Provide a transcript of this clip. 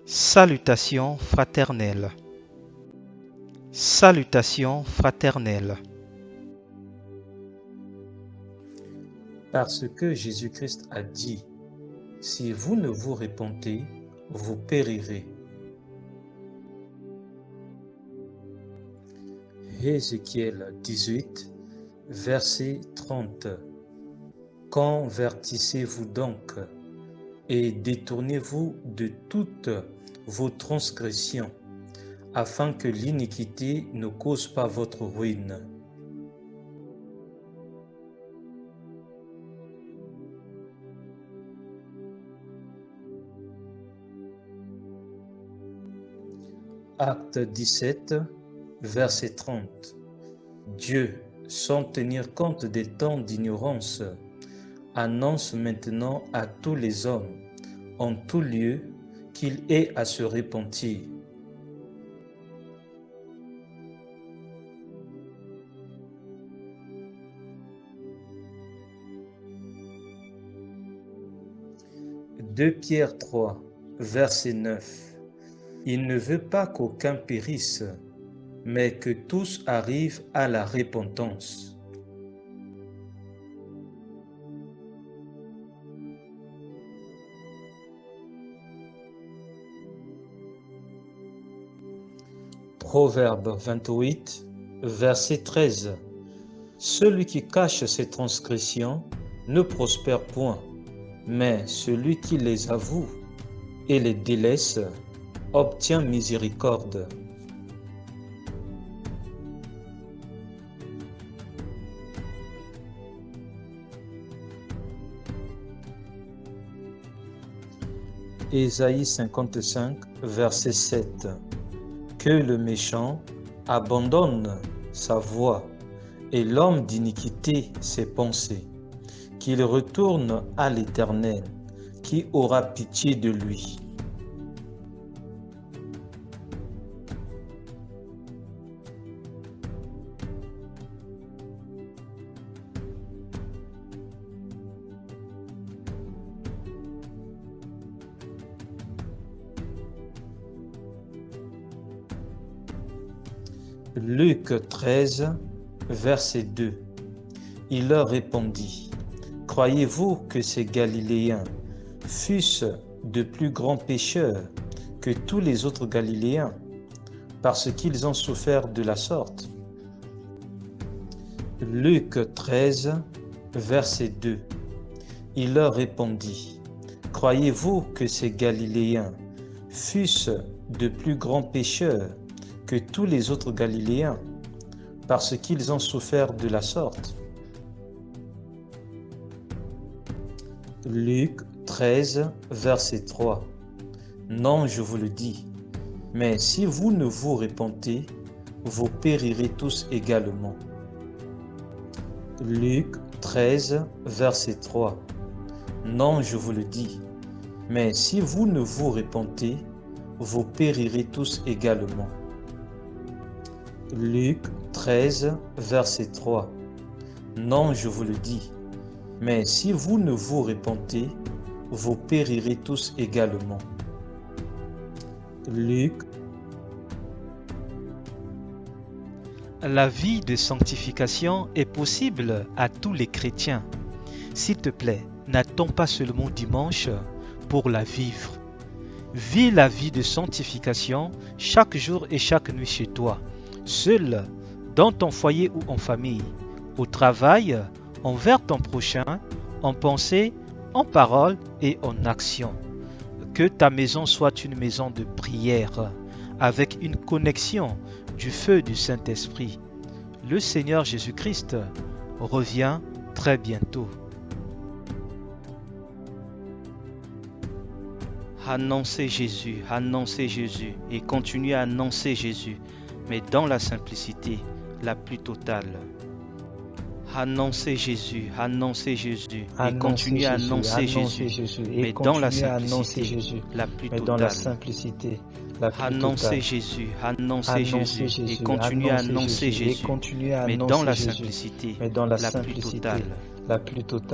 Salutations fraternelles. Salutations fraternelles. Parce que Jésus-Christ a dit, si vous ne vous repentez, vous périrez. Ézéchiel 18, verset 30. Convertissez-vous donc et détournez-vous de toutes vos transgressions, afin que l'iniquité ne cause pas votre ruine. Acte 17, verset 30. Dieu, sans tenir compte des temps d'ignorance, annonce maintenant à tous les hommes, en tout lieu, qu'il est à se repentir. « 2 Pierre 3, verset 9. Il ne veut pas qu'aucun périsse, mais que tous arrivent à la repentance. » Proverbe 28, verset 13. Celui qui cache ses transgressions ne prospère point, mais celui qui les avoue et les délaisse obtient miséricorde. Ésaïe 55, verset 7. Que le méchant abandonne sa voie et l'homme d'iniquité ses pensées, qu'il retourne à l'Éternel, qui aura pitié de lui. Luc 13, verset 2. Il leur répondit, « Croyez-vous que ces Galiléens fussent de plus grands pécheurs que tous les autres Galiléens, parce qu'ils ont souffert de la sorte ?» Luc 13, verset 2. Il leur répondit, « Croyez-vous que ces Galiléens fussent de plus grands pécheurs que tous les autres Galiléens, parce qu'ils ont souffert de la sorte ?» Luc 13, verset 3. Non, je vous le dis, mais si vous ne vous repentez, vous périrez tous également. Luc 13, verset 3. Non, je vous le dis, mais si vous ne vous repentez, vous périrez tous également. Luc 13, verset 3. Non, je vous le dis, mais si vous ne vous repentez, vous périrez tous également. Luc. La vie de sanctification est possible à tous les chrétiens. S'il te plaît, n'attends pas seulement dimanche pour la vivre. Vis la vie de sanctification chaque jour et chaque nuit chez toi, seul, dans ton foyer ou en famille, au travail, envers ton prochain, en pensée, en parole et en action. Que ta maison soit une maison de prière, avec une connexion du feu du Saint-Esprit. Le Seigneur Jésus-Christ revient très bientôt. Annoncez Jésus et continuez à annoncer Jésus, mais dans la simplicité la plus totale. Annoncez Jésus et continuez à annoncer Jésus, mais dans la simplicité la plus totale. Annoncez Jésus et continuez à annoncer Jésus, mais dans la simplicité la plus totale.